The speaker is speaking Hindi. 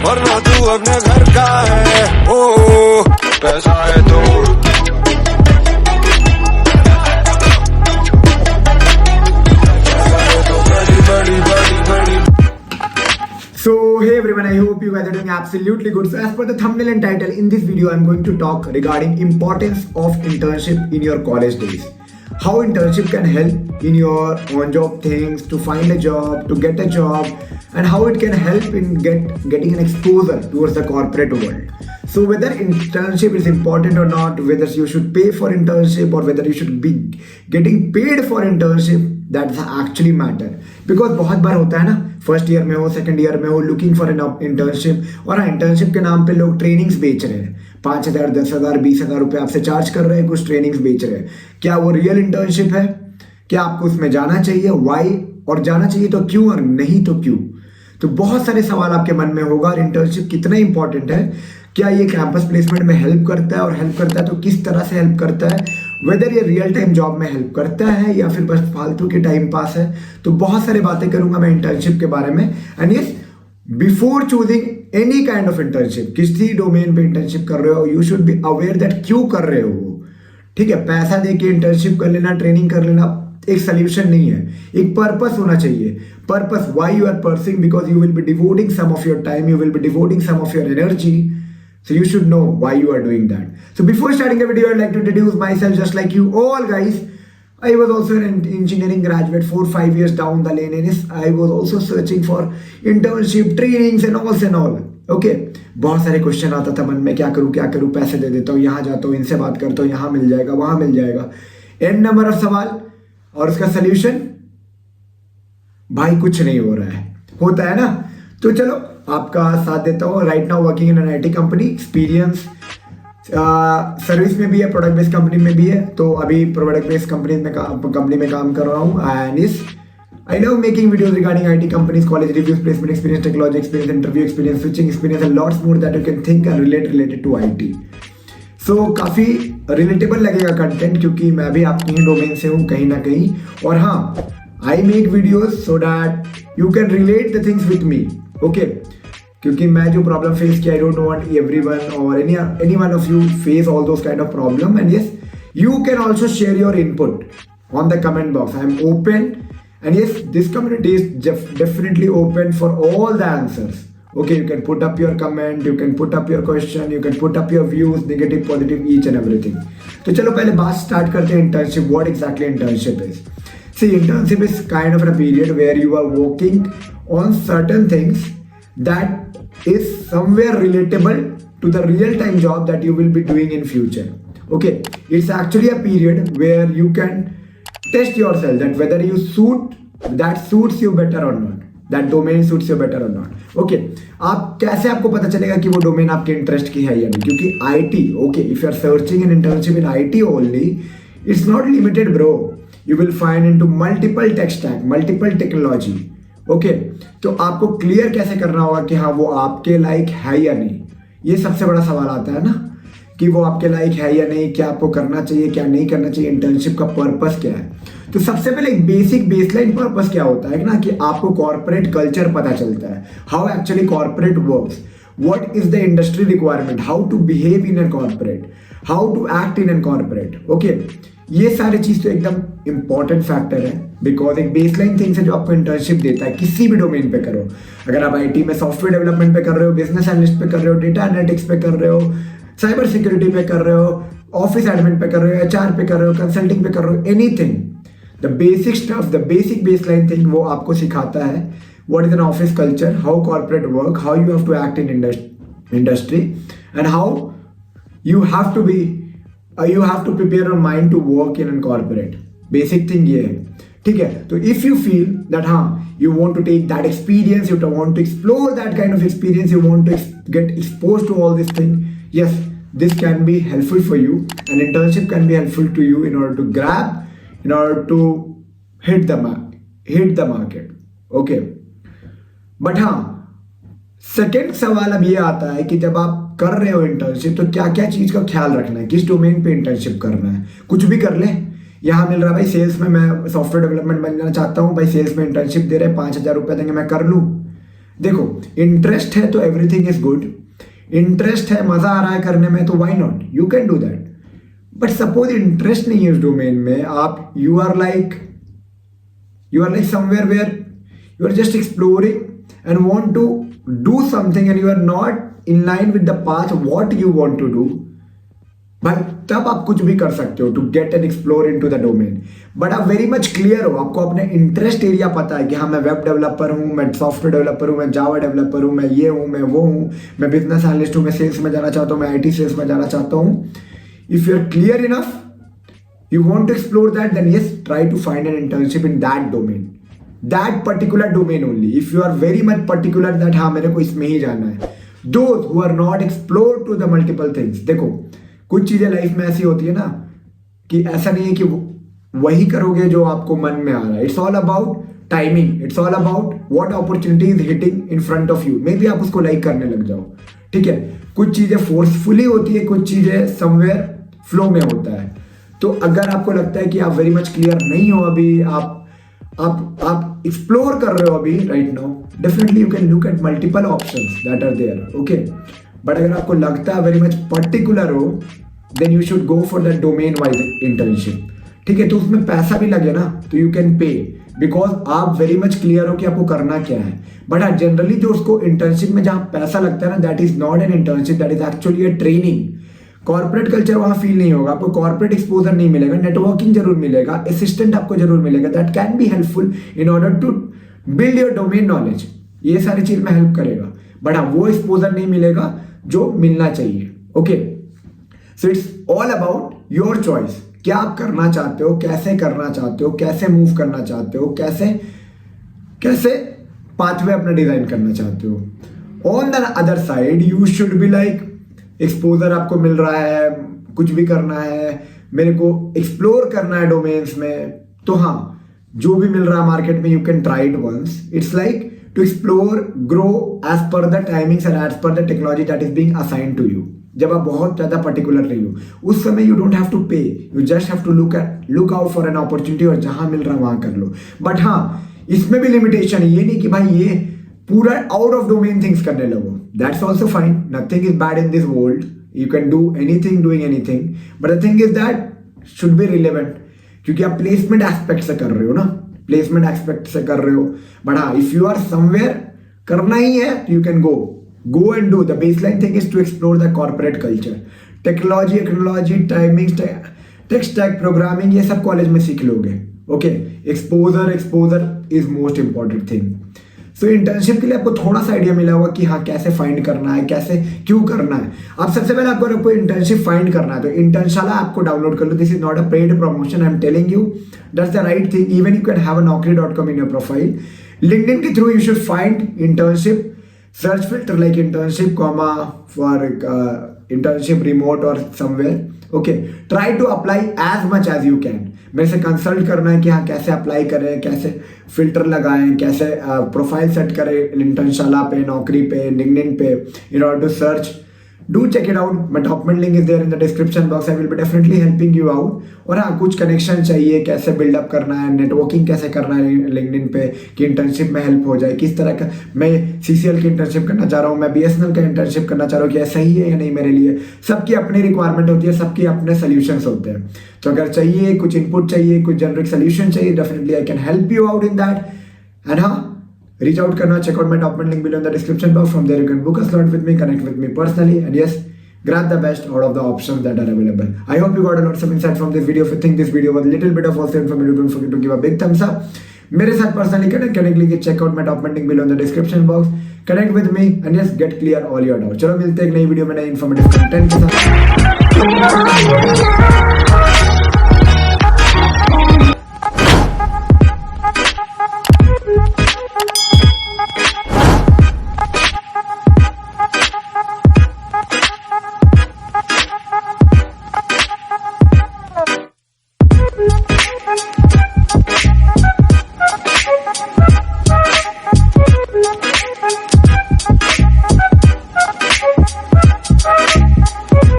वरना तू अपने घर का है। ओ पैसा है तो So hey everyone, I hope you guys are doing absolutely good. So as per the thumbnail and title, in this video I'm going to talk regarding importance of internship in your college days. How internship can help in your on-job things, to find a job, to get a job, and how it can help in getting an exposure towards the corporate world. So whether internship is important or not, whether you should pay for internship or whether you should be getting paid for internship, that's actually matter. Because बहुत बार होता है ना, फर्स्ट ईयर में हो, सेकंड ईयर में हो, लुकिंग फॉर एन इंटर्नशिप, और इंटर्नशिप के नाम पे लोग ट्रेनिंग्स बेच रहे हैं, 5,000 10,000 20,000 रुपये आपसे चार्ज कर रहे हैं, कुछ ट्रेनिंग्स बेच रहे हैं। क्या वो रियल इंटर्नशिप है? क्या आपको उसमें जाना चाहिए? वाई? और जाना चाहिए तो क्यों, और नहीं तो क्यों? तो बहुत सारे सवाल आपके मन में होगा। और इंटर्नशिप कितना इंपॉर्टेंट है, क्या ये कैंपस प्लेसमेंट में हेल्प करता है, और हेल्प करता है तो किस तरह से हेल्प करता है, वेदर ये रियल टाइम जॉब में हेल्प करता है या फिर बस फालतू के टाइम पास है। तो बहुत सारी बातें करूंगा मैं इंटर्नशिप के बारे में। And yes, before choosing any kind of internship, किसी डोमेन पे इंटर्नशिप कर रहे हो, you should be aware that क्यों कर रहे हो वो। ठीक है, पैसा दे के इंटर्नशिप कर लेना, ट्रेनिंग कर लेना एक सोल्यूशन नहीं है। एक पर्पस होना चाहिए। Purpose, why you are pursuing, because you will be devoting some of your time, you will be devoting some of your energy. So you should know why you are doing that. So before starting the video, I'd like to introduce myself just like you all guys. I was also an engineering graduate 4-5 years down the lane, and I was also searching for internship, trainings and all. Okay. बहुत सारे क्वेश्चन आता था मन में, क्या करूँ, पैसे दे देता हूँ, यहाँ जाता हूँ, इनसे बात करता हूँ, यहाँ मिल जाएगा, वहाँ मिल जाएगा, n नंबर ऑफ सवाल, और उसका सोल्यूशन भाई कुछ नहीं हो रहा है, होता है ना। तो चलो आपका साथ देता हूँ। Right now working in an IT company, experience service में भी है, प्रोडक्ट बेस्ड कंपनी में भी है। तो अभी प्रोडक्ट बेस्ड कंपनी में काम कर रहा हूँ। एंड इस I love making videos regarding IT companies, college reviews, placement experience, technology experience, interview experience, switching experience and lots more that you can think and related to IT. So काफ़ी रिलेटेबल लगेगा कंटेंट, क्योंकि मैं भी आपके ही डोमेन से हूँ कहीं ना कहीं। और हाँ, I make videos so that you can relate the things with me. Okay, क्योंकि मैं जो प्रॉब्लम फेस किया, आई डोंट वांट एवरीवन और any one of you face all those kind of problem. And yes, you can also share your input on the comment box. I am open, and yes, this community is definitely open for all the answers. Okay, you can put up your comment, you can put up your question, you can put up your views, negative, positive, each and everything. तो चलो पहले बात स्टार्ट करते हैं internship. What exactly internship is? See, internship is kind of a period where you are working on certain things that is somewhere relatable to the real time job that you will be doing in future. Okay, it's actually a period where you can test yourself that whether you suits you better or not, that domain suits you better or not. Okay, आप कैसे, आपको पता चलेगा कि वो डोमेन आपके इंटरेस्ट की है या नहीं? क्योंकि IT, okay, if you are searching an internship in IT only, it's not limited bro. You will find into multiple tech stack, multiple technology. Okay, तो आपको क्लियर कैसे करना होगा कि हाँ वो आपके लायक है या नहीं? ये सबसे बड़ा सवाल आता है ना, कि वो आपके लायक है या नहीं, क्या आपको करना चाहिए, क्या नहीं करना चाहिए, इंटर्नशिप का पर्पस क्या है। तो सबसे पहले एक बेसिक बेसलाइन पर्पस क्या होता है ना, कि आपको कॉर्पोरेट कल्चर पता चलता है, how actually corporate works, what is the industry requirement, how to behave in an corporate, how to act in an corporate. Okay, ये सारी चीज तो एकदम इंपॉर्टेंट फैक्टर है, बिकॉज एक बेसलाइन थिंग्स है जो आपको इंटर्नशिप देता है, किसी भी डोमेन पे करो। अगर आप IT में सॉफ्टवेयर डेवलपमेंट पे कर रहे हो, बिजनेस एनालिस्ट पे कर रहे हो, डेटा एनालिटिक्स पे कर रहे हो, साइबर सिक्योरिटी पे कर रहे हो, ऑफिस एडमिन पे कर रहे हो, HR पे कर रहे हो, कंसल्टिंग पे कर रहे हो, anything, the basic stuff, the basic baseline thing वो आपको सिखाता है what is an office culture, how corporate work, how you have to act in industry, and how you have to prepare your mind to work in an corporate. Basic thing ये है, ठीक है। तो इफ यू फील दैट हाँ you want to take that experience, you want to explore that kind of experience, you want to get expose to all this thing, yes, this can be helpful for you. An internship can be helpful to you in order to grab, in order to hit the market. Okay, but हाँ, सेकेंड सवाल अब ये आता है कि जब आप कर रहे हो इंटर्नशिप, तो क्या क्या चीज का ख्याल रखना है, किस डोमेन पे इंटर्नशिप करना है। कुछ भी कर ले, यहाँ मिल रहा भाई सेल्स में, मैं सॉफ्टवेयर डेवलपमेंट बनना चाहता हूँ भाई, सेल्स में इंटर्नशिप दे रहे 5,000 रुपये देंगे, मैं कर लूँ। देखो इंटरेस्ट है तो एवरीथिंग इज गुड, इंटरेस्ट है मजा आ रहा है करने में तो why not, you can do that. But suppose interest नहीं है उस डोमेन में, आप you are like somewhere where you are just exploring and want to do something and you are not in line with the path what you want to do, भाई तब आप कुछ भी कर सकते हो to get and explore into the domain. But आप वेरी मच क्लियर हो, आपको अपने इंटरेस्ट एरिया पता है कि हाँ मैं वेब डेवलपर हूँ, मैं सॉफ्टवेयर डेवलपर हूँ, मैं जावा डेवलपर हूँ, मैं ये हूँ, मैं वो हूँ, मैं बिजनेस एनालिस्ट हूँ, मैं सेल्स में जाना चाहता हूँ, मैं IT सेल्स में जाना चाहता हूँ। If you are clear enough, you want to explore that, then yes, try to find an internship in that domain, that particular domain only. If you are very much particular that हाँ मेरे को इसमें ही जाना है। Those who are not explored to the multiple things, देखो कुछ चीजें लाइफ में ऐसी होती है ना कि ऐसा नहीं है कि वही करोगे जो आपको मन में आ रहा है। It's all about timing, it's all about what opportunity is hitting in front of you. Maybe आप उसको लाइक करने लग जाओ, ठीक है। कुछ चीजें फोर्सफुली होती है, कुछ चीजें समवेयर फ्लो में होता है। तो अगर आपको लगता है कि आप वेरी मच क्लियर नहीं हो अभी, आप एक्सप्लोर कर रहे हो अभी right now, definitely you can look at multiple options that are there, okay. But अगर आपको लगता है वेरी मच पर्टिकुलर हो, then you should go for that domain wise internship, ठीक है। तो उसमें पैसा भी लगे ना तो यू कैन पे, बिकॉज आप वेरी मच क्लियर हो कि आपको करना क्या है। बट हाँ जनरली जो उसको इंटर्नशिप में जहाँ पैसा लगता है ना, that is not an internship, that is actually a training. Corporate culture वहां फील नहीं होगा, आपको कॉर्पोरेट एक्सपोजर नहीं मिलेगा, नेटवर्किंग जरूर मिलेगा, असिस्टेंट आपको जरूर मिलेगा, that can be helpful in order to build your domain knowledge. ये सारी चीज में हेल्प करेगा, बट हाँ वो एक्सपोजर नहीं मिलेगा जो मिलना चाहिए, okay. So it's all about your choice, क्या आप करना चाहते हो, कैसे करना चाहते हो, कैसे मूव करना चाहते हो, कैसे पाथवे अपना डिजाइन करना चाहते हो। On the other side you should be like exposure आपको मिल रहा है, कुछ भी करना है, मेरे को एक्सप्लोर करना है डोमेन्स में, तो हाँ जो भी मिल रहा है मार्केट में you can try it once. It's like to explore, grow as per the timings and as per the technology that is being assign to you. जब आप बहुत ज्यादा पर्टिकुलर नहीं हो उस समय you don't have to pay, you just have to look out for an opportunity, और जहां मिल रहा है वहां कर लो। बट हाँ इसमें भी लिमिटेशन है, ये नहीं कि भाई ये पूरा आउट ऑफ डोमेन थिंग्स करने लगो, that's also fine, nothing is bad in this world, you can do anything doing anything, but the thing is that should be relevant, क्योंकि आप प्लेसमेंट एस्पेक्ट से कर रहे हो ना, प्लेसमेंट एस्पेक्ट से कर रहे हो। बट हाँ इफ यू आर समवेयर करना ही है you can go and do. The baseline thing is to explore the corporate culture, technology, timings, tech stack, programming, ये सब कॉलेज में सीख लोगे, okay. Exposure is most important thing. So internship के लिए आपको थोड़ा सा आइडिया मिला होगा कि हाँ कैसे फाइंड करना है, कैसे क्यों करना है। अब सबसे पहले आपको इंटर्नशिप फाइंड करना है तो इंटर्नशाला आपको डाउनलोड कर लो। This is not a paid promotion, I am telling you that's the right thing. Even you can have a naukri.com in your profile. LinkedIn के through you should find internship, search filter like internship comma for internship remote or somewhere, okay. Try to apply as much as you can। मेरे से कंसल्ट करना है कि हाँ कैसे अप्लाई करें, कैसे फिल्टर लगाएं, कैसे प्रोफाइल सेट करें इंटर्नशाला पे, नौकरी पे, लिंक्डइन पे, in order to search. Do check it out, my document link is there in the description box, I will be definitely helping you out. और हाँ कुछ कनेक्शन चाहिए, कैसे बिल्डअप करना है, नेटवर्किंग कैसे करना है लिंक्डइन पे कि इंटर्नशिप में हेल्प हो जाए, किस तरह का। मैं CCL की इंटर्नशिप करना चाह रहा हूँ, मैं BSNL का इंटर्नशिप करना चाह रहा हूँ, क्या सही है या नहीं मेरे लिए। सबकी अपनी रिक्वायरमेंट होती है, सबके अपने सोल्यूशंस होते हैं। तो अगर चाहिए कुछ इनपुट चाहिए, कुछ जेनरिक सोल्यूशन चाहिए, definitely I can help you out in that. And हाँ reach out karna, check out my document link below in the description box. From there you can book a slot with me, connect with me personally, and yes, grab the best out of the options that are available. I hope you got a lot of insight from this video. If you think this video was a little bit of also informative, don't forget to give a big thumbs up. मेरे साथ पर्सनली कनेक्ट करने के लिए check out my document link below in the description box. Connect with me and yes, get clear all your doubts. चलो मिलते हैं एक नई वीडियो में नई informative content के साथ।